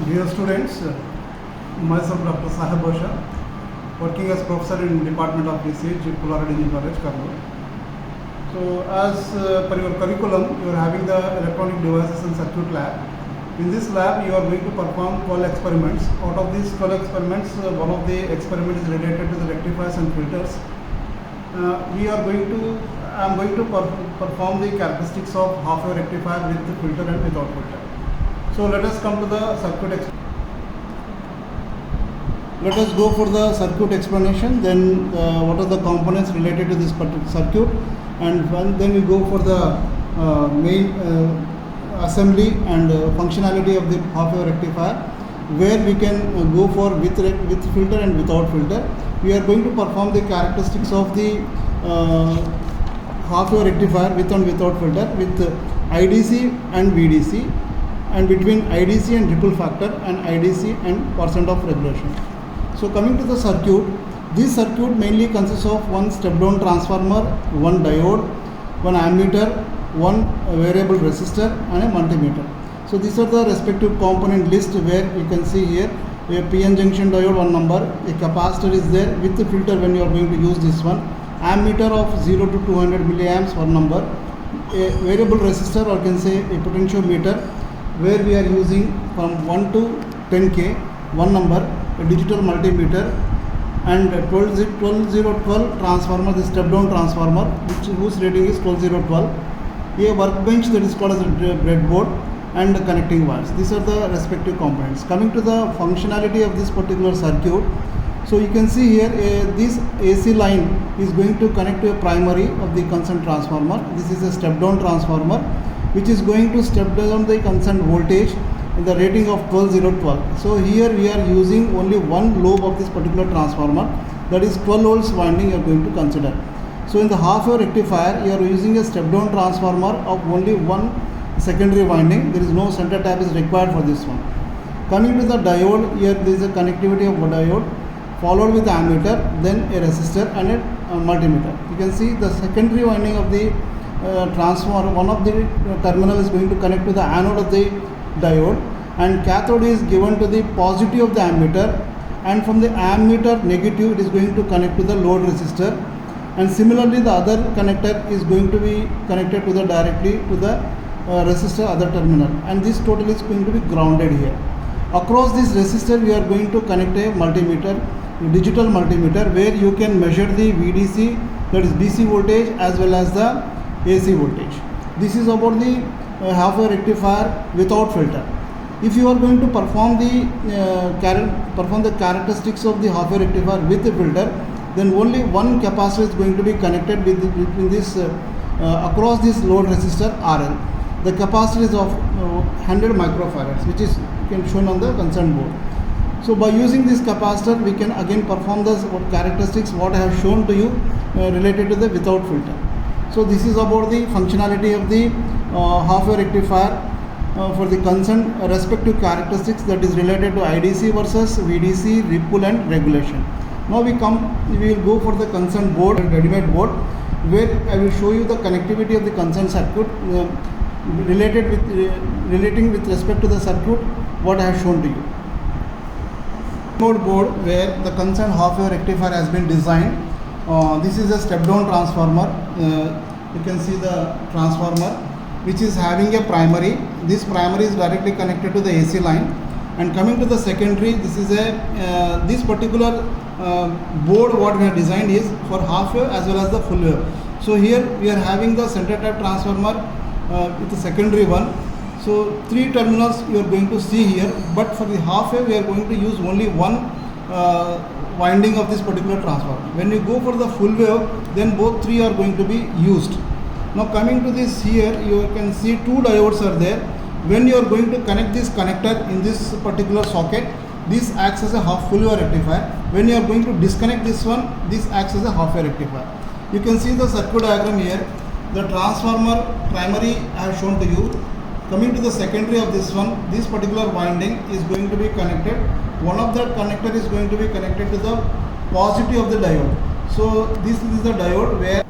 Dear students, myself Dr. Sahib Basha, working as professor in Department of Research, Pularad Engineering College, Karnool. So, as per your curriculum, you are having the electronic devices and circuit lab. In this lab, you are going to perform 12 experiments. Out of these 12 experiments, one of the experiments is related to the rectifiers and filters. I am going to perform the characteristics of half-wave rectifier with the filter and without filter. So let us come to the circuit. Let us go for the circuit explanation. Then what are the components related to this particular circuit, and then we go for the main assembly and functionality of the half-wave rectifier, where we can go for with filter and without filter. We are going to perform the characteristics of the half-wave rectifier with and without filter, with IDC and VDC, and between IDC and ripple factor, and IDC and percent of regulation. So coming to the circuit, this circuit mainly consists of one step-down transformer, one diode, one ammeter, one variable resistor, and a multimeter. So these are the respective component list, where you can see here a PN junction diode, one number, a capacitor is there with the filter when you are going to use this one, ammeter of 0 to 200 milliamps, one number, a variable resistor, or can say a potentiometer, where we are using from 1 to 10K, one number, a digital multimeter, and 12012 transformer, the step down transformer, whose rating is 12012, a workbench that is called as a breadboard, and the connecting wires. These are the respective components. Coming to the functionality of this particular circuit, so you can see here this AC line is going to connect to a primary of the concerned transformer. This is a step down transformer which is going to step down the concerned voltage in the rating of 12012. So here we are using only one lobe of this particular transformer, that is 12 volts winding you are going to consider. So in the half-wave rectifier, you are using a step down transformer of only one secondary winding. There is no center tap is required for this one. Coming to the diode, here there is a connectivity of a diode, followed with the ammeter, then a resistor and a multimeter. You can see the secondary winding of the transformer, one of the terminal is going to connect to the anode of the diode, and cathode is given to the positive of the ammeter, and from the ammeter negative it is going to connect to the load resistor, and similarly the other connector is going to be connected to the directly to the resistor other terminal, and this total is going to be grounded here. Across this resistor we are going to connect a multimeter, a digital multimeter, where you can measure the VDC, that is DC voltage, as well as the AC voltage. This is about the half-wave rectifier without filter. If you are going to perform the characteristics of the half-wave rectifier with the filter, then only one capacitor is going to be connected between this across this load resistor RL. The capacitor is of 100 microfarads, which is shown on the concerned board. So by using this capacitor, we can again perform the characteristics what I have shown to you related to the without filter. So this is about the functionality of the half-wave rectifier for the concerned respective characteristics, that is related to IDC versus VDC, ripple and regulation. Now we will go for the concerned board, ready-made board, where I will show you the connectivity of the concerned circuit relating with respect to the circuit what I have shown to you. Board where the concerned half-wave rectifier has been designed. This is a step-down transformer. You can see the transformer which is having a primary. This primary is directly connected to the AC line, and coming to the secondary, this is a this particular board what we have designed is for half-wave as well as the full wave. So here we are having the center type transformer with the secondary one. So three terminals you are going to see here, but for the half-wave we are going to use only one winding of this particular transformer. When you go for the full wave, then both three are going to be used. Now coming to this, here you can see two diodes are there. When you are going to connect this connector in this particular socket, this acts as a full wave rectifier. When you are going to disconnect this one, this acts as a half-wave rectifier. You can see the circuit diagram here. The transformer primary I have shown to you. Coming to the secondary of this one, this particular winding is going to be connected. One of the connector is going to be connected to the positive of the diode. So this is the diode where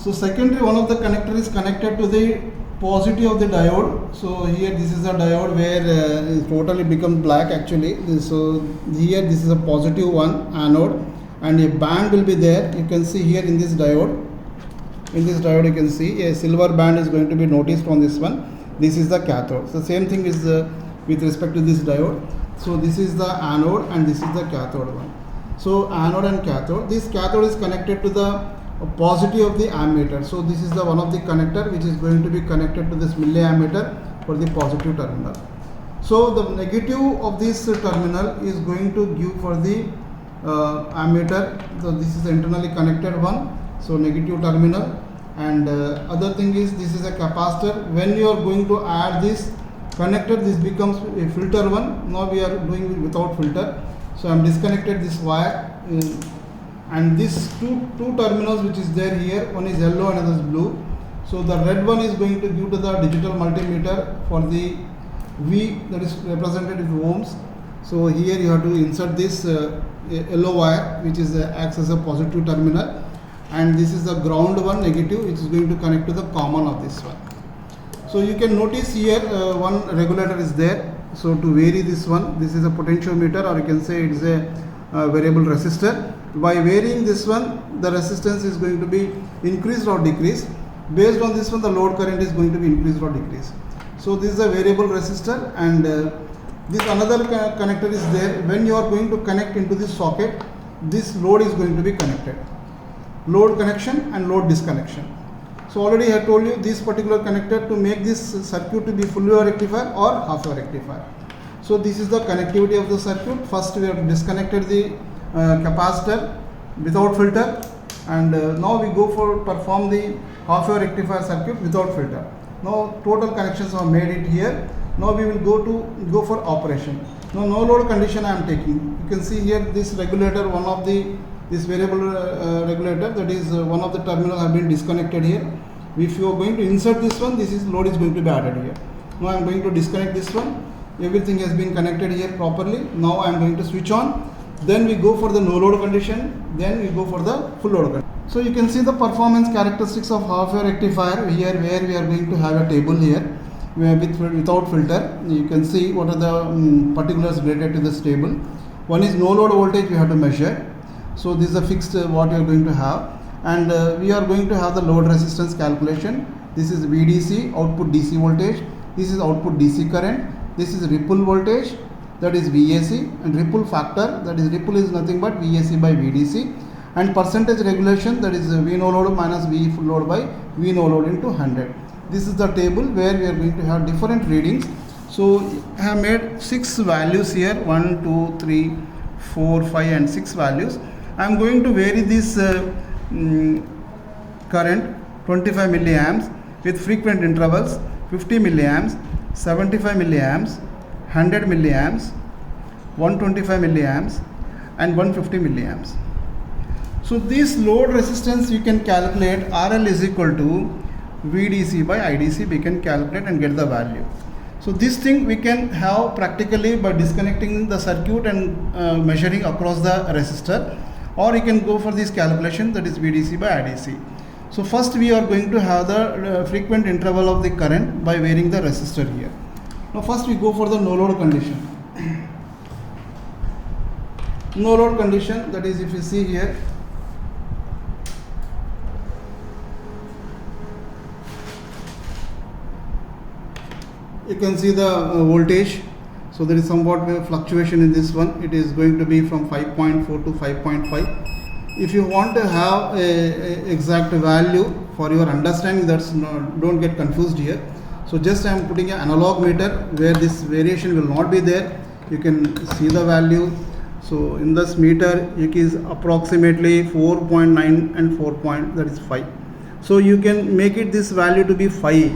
So secondary, one of the connector is connected to the positive of the diode. So here this is a diode where it totally becomes black actually. So here this is a positive one anode, and a band will be there. You can see here in this diode. In this diode you can see a silver band is going to be noticed on this one. This is the cathode. So same thing is with respect to this diode. So this is the anode and this is the cathode one. So anode and cathode. This cathode is connected to the positive of the ammeter. So this is the one of the connector which is going to be connected to this milliammeter for the positive terminal. So the negative of this terminal is going to give for the ammeter. So this is the internally connected one. So negative terminal, and other thing is this is a capacitor. When you are going to add this connector, this becomes a filter one. Now we are doing it without filter. So I am disconnected this wire, and these two terminals which is there here, one is yellow and another is blue. So the red one is going to give to the digital multimeter for the V, that is represented with ohms. So here you have to insert this yellow wire which is acts as a positive terminal, and this is the ground one negative which is going to connect to the common of this one. So you can notice here one regulator is there. So to vary this one, this is a potentiometer, or you can say it is a variable resistor. By varying this one, the resistance is going to be increased or decreased. Based on this one, the load current is going to be increased or decreased. So this is a variable resistor, and this another connector is there. When you are going to connect into this socket, this load is going to be connected. Load connection and load disconnection. So already I have told you this particular connector to make this circuit to be full wave rectifier or half wave rectifier. So this is the connectivity of the circuit. First we have disconnected the capacitor without filter, and now we go for perform the half wave rectifier circuit without filter. Now total connections are made it here. Now we will go for operation. Now no load condition I am taking. You can see here this regulator, one of the this variable regulator, that is one of the terminals have been disconnected here. If you are going to insert this one, this is load is going to be added here. Now I am going to disconnect this one. Everything has been connected here properly. Now I am going to switch on. Then we go for the no load condition. Then we go for the full load condition. So you can see the performance characteristics of half wave rectifier here, where we are going to have a table here without filter. You can see what are the particulars related to this table. One is no load voltage we have to measure. So this is a fixed what you are going to have, and we are going to have the load resistance calculation. This is VDC, output DC voltage. This is output DC current. This is ripple voltage, that is VAC, and ripple factor, that is ripple is nothing but VAC by VDC, and percentage regulation, that is V no load minus V full load by V no load into 100. This is the table where we are going to have different readings. So I have made 6 values here, 1, 2, 3, 4, 5 and 6 values. I am going to vary this current 25 milliamps with frequent intervals 50 milliamps, 75 milliamps, 100 milliamps, 125 milliamps and 150 milliamps. So this load resistance you can calculate. RL is equal to VDC by IDC. We can calculate and get the value. So this thing we can have practically by disconnecting the circuit and measuring across the resistor, or you can go for this calculation, that is VDC by IDC. So first we are going to have the frequent interval of the current by varying the resistor here. Now first we go for the no load condition. No load condition, that is if you see here, you can see the voltage. So there is somewhat fluctuation in this one. It is going to be from 5.4 to 5.5. If you want to have a exact value for your understanding, that's don't get confused here. So just I am putting an analog meter where this variation will not be there. You can see the value. So in this meter it is approximately 4.9 and 4 that is 5. So you can make it this value to be 5.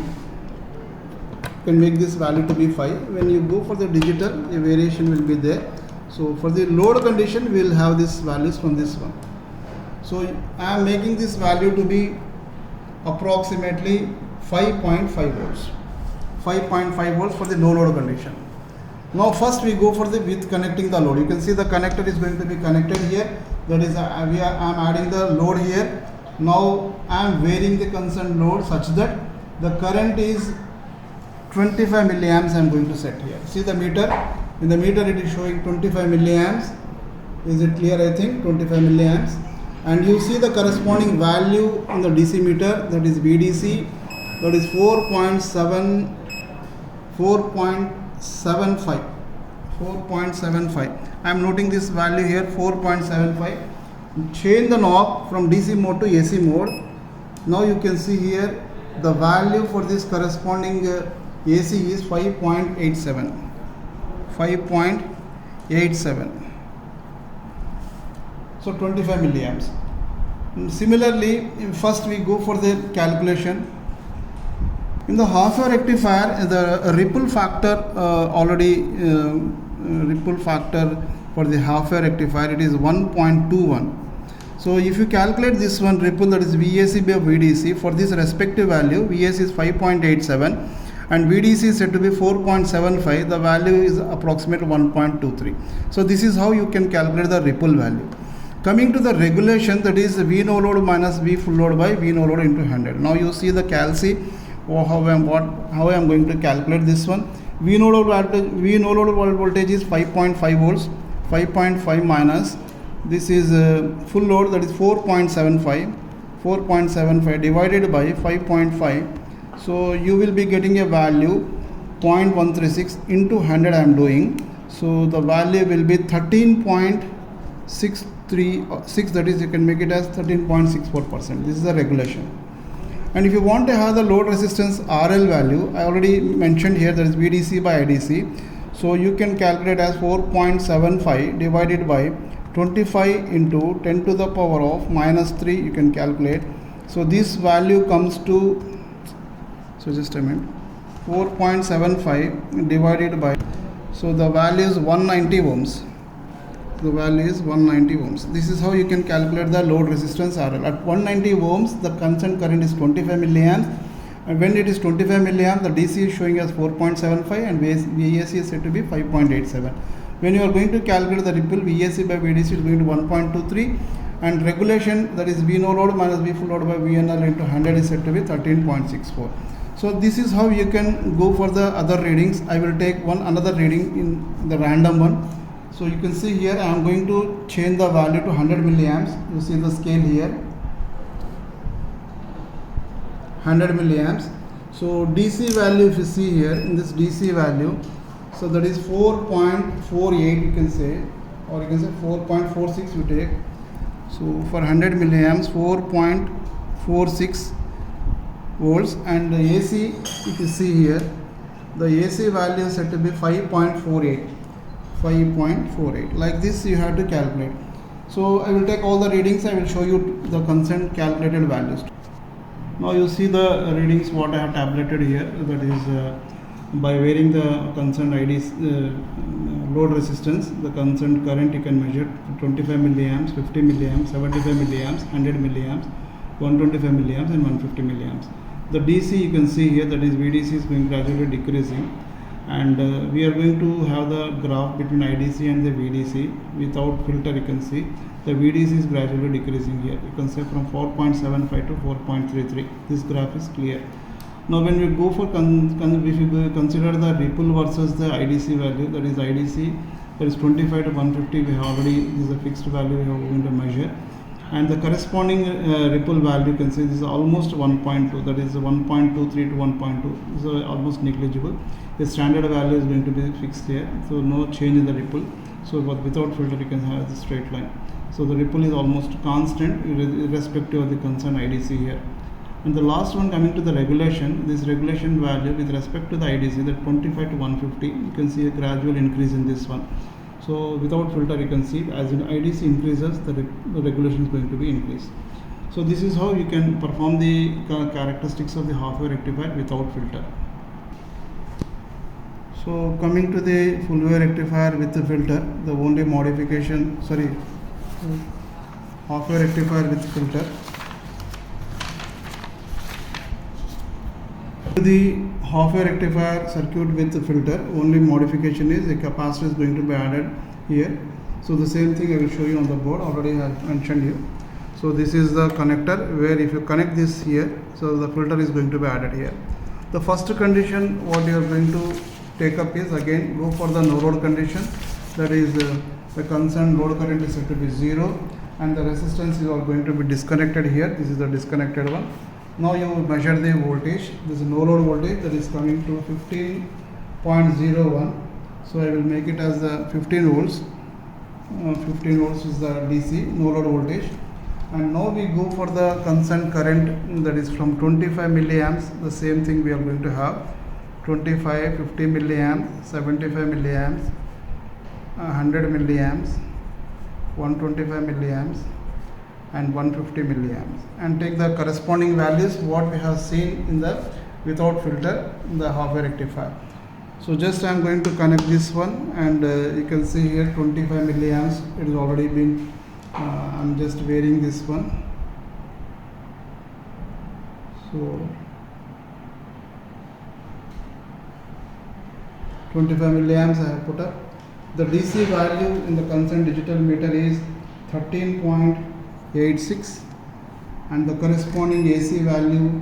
Can make this value to be 5. When you go for the digital, a variation will be there. So for the load condition, we will have these values from this one. So I am making this value to be approximately 5.5 volts. 5.5 volts for the no load condition. Now first we go for the with connecting the load. You can see the connector is going to be connected here. That is I am adding the load here. Now I am varying the concerned load such that the current is 25 milliamps I am going to set here. See the meter, in the meter it is showing 25 milliamps. Is it clear? I think 25 milliamps. And you see the corresponding value in the DC meter, that is VDC, that is 4.75. I am noting this value here, 4.75. Change the knob from DC mode to AC mode. Now you can see here the value for this corresponding AC is 5.87. 5.87. So 25 milliamps. Similarly, first we go for the calculation. In the half wave rectifier, the ripple factor ripple factor for the half wave rectifier, it is 1.21. So if you calculate this one ripple, that is VAC by VDC, for this respective value, VAC is 5.87 and VDC is said to be 4.75. The value is approximately 1.23. So this is how you can calculate the ripple value. Coming to the regulation, that is V no load minus V full load by V no load into 100. Now you see the calci, how I am going to calculate this one. V no load voltage is 5.5 volts. 5.5 minus, this is full load, that is 4.75. 4.75 divided by 5.5. So you will be getting a value 0.136 into 100 I am doing. So the value will be 13.636, that is you can make it as 13.64%. This is the regulation. And if you want to have the load resistance RL value, I already mentioned here, that is VDC by IDC. So you can calculate as 4.75 divided by 25 into 10 to the power of minus 3, you can calculate. So this value comes to, so just a minute, 4.75 divided by, so the value is 190 ohms. The value is 190 ohms. This is how you can calculate the load resistance RL. At 190 ohms, the constant current is 25 milliamps. And when it is 25 milliamps, the DC is showing as 4.75 and VAC is said to be 5.87. When you are going to calculate the ripple, VAC by VDC is going to 1.23, and regulation, that is V no load minus V full load by VNL into 100 is said to be 13.64. So this is how you can go for the other readings. I will take another reading in the random one. So you can see here I am going to change the value to 100 milliamps. You see the scale here, 100 milliamps. So DC value, if you see here in this DC value, so that is 4.48 you can say, or you can say 4.46 you take. So for 100 milliamps, 4.46 volts, and the AC, if you see here, the AC value is said to be 5.48. 5.48. Like this you have to calculate. So I will take all the readings, I will show you the concerned calculated values. Now you see the readings what I have tabulated here, that is by varying the concerned IDs load resistance, the concerned current you can measure 25 milliamps, 50 milliamps, 75 milliamps, 100 milliamps, 125 milliamps and 150 milliamps. The DC you can see here, that is VDC is going gradually decreasing, and we are going to have the graph between IDC and the VDC without filter. You can see the VDC is gradually decreasing here. You can say from 4.75 to 4.33. This graph is clear. Now when we go for if you consider the ripple versus the IDC value, that is IDC, that is 25 to 150, we have already, this is a fixed value we are going to measure, and the corresponding ripple value you can see this is almost 1.2, that is 1.23 to 1.2, so almost negligible. The standard value is going to be fixed here, so no change in the ripple. So but without filter you can have the straight line. So the ripple is almost constant irrespective of the concerned IDC here. And the last one, coming to the regulation, this regulation value with respect to the IDC, that 25 to 150, you can see a gradual increase in this one. So without filter you can see as the IDC increases, the regulation is going to be increased. So this is how you can perform the characteristics of the half wave rectifier without filter. So coming to the full wave rectifier with the filter, the only modification, half wave rectifier with filter. The half wave rectifier circuit with the filter, only modification is a capacitor is going to be added here. So the same thing I will show you on the board, already I have mentioned you. So this is the connector where if you connect this here, so the filter is going to be added here. The first condition what you are going to take up is, again, go for the no load condition. That is, the concerned load current is set to be 0 and the resistance is all going to be disconnected here. This is the disconnected one. Now you measure the voltage. This is no load voltage that is coming to 15.01. So I will make it as the 15 volts. 15 volts is the DC no load voltage. And now we go for the concerned current, that is from 25 milliamps. The same thing we are going to have 25, 50 milliamps, 75 milliamps, 100 milliamps, 125 milliamps and 150 milliamps, and take the corresponding values what we have seen in the without filter in the half-wave rectifier. So just I am going to connect this one, and you can see here 25 milliamps. It has already been I am just varying this one. So 25 milliamps I have put up. The DC value in the concerned digital meter is 13.86 and the corresponding AC value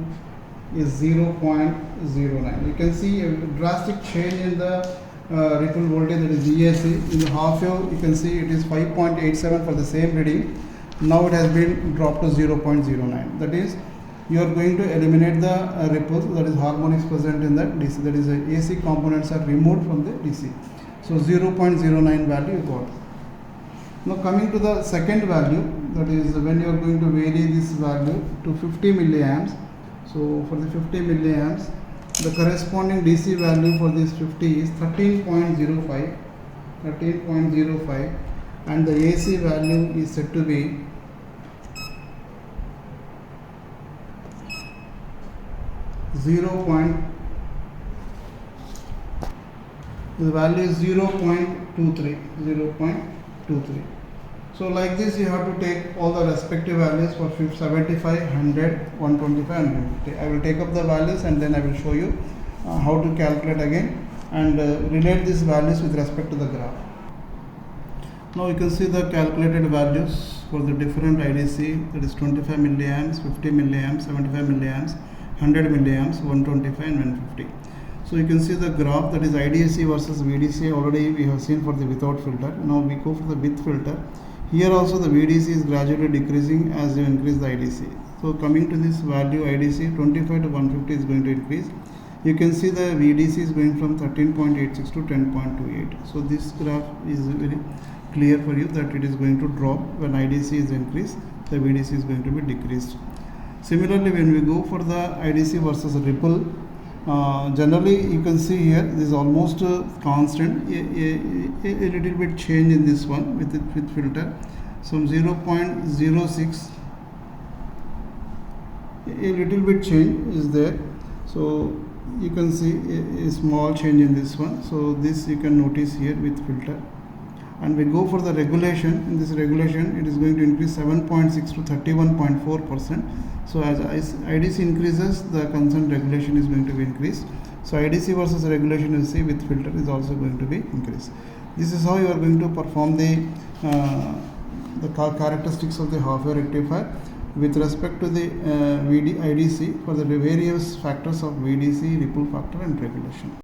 is 0.09. You can see a drastic change in the ripple voltage, that is EAC. In the half wave you can see it is 5.87 for the same reading. Now it has been dropped to 0.09. That is, you are going to eliminate the ripples, that is harmonics present in the DC, that is AC components are removed from the DC. So 0.09 value you got. Now coming to the second value, that is when you are going to vary this value to 50 milliamps. So for the 50 milliamps, the corresponding DC value for this 50 is 13.05, and the AC value is said to be 0. The value is 0.23. So like this you have to take all the respective values for 75, 100, 125 and 150. I will take up the values and then I will show you how to calculate again and relate these values with respect to the graph. Now you can see the calculated values for the different IDC, that is 25 milliamps, 50 milliamps, 75 milliamps, 100 milliamps, 125 and 150. So you can see the graph, that is IDC versus VDC. Already we have seen for the without filter. Now we go for the with filter. Here also the VDC is gradually decreasing as you increase the IDC. So coming to this value IDC, 25 to 150 is going to increase. You can see the VDC is going from 13.86 to 10.28. So this graph is very clear for you that it is going to drop when IDC is increased, the VDC is going to be decreased. Similarly, when we go for the IDC versus ripple, generally you can see here this is almost constant, a little bit change in this one with filter, some 0.06, a little bit change is there. So you can see a small change in this one. So this you can notice here with filter. And we go for the regulation. In this regulation it is going to increase 7.6 to 31.4%. So as IDC increases, the concerned regulation is going to be increased. So IDC versus regulation you see with filter is also going to be increased. This is how you are going to perform the characteristics of the half-wave rectifier with respect to the IDC for the various factors of VDC, ripple factor and regulation.